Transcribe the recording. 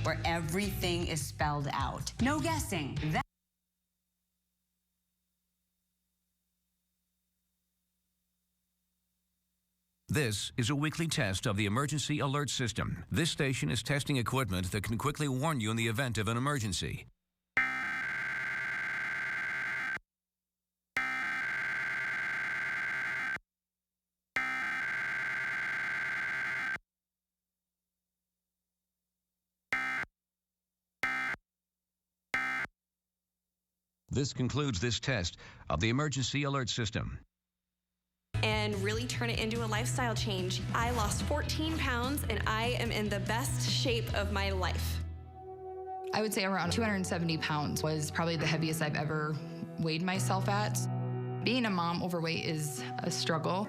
where everything is spelled out. No guessing. This is a weekly test of the emergency alert system. This station is testing equipment that can quickly warn you in the event of an emergency. This concludes this test of the emergency alert system. And really turn it into a lifestyle change. I lost 14 pounds and I am in the best shape of my life. I would say around 270 pounds was probably the heaviest I've ever weighed myself at. Being a mom overweight is a struggle.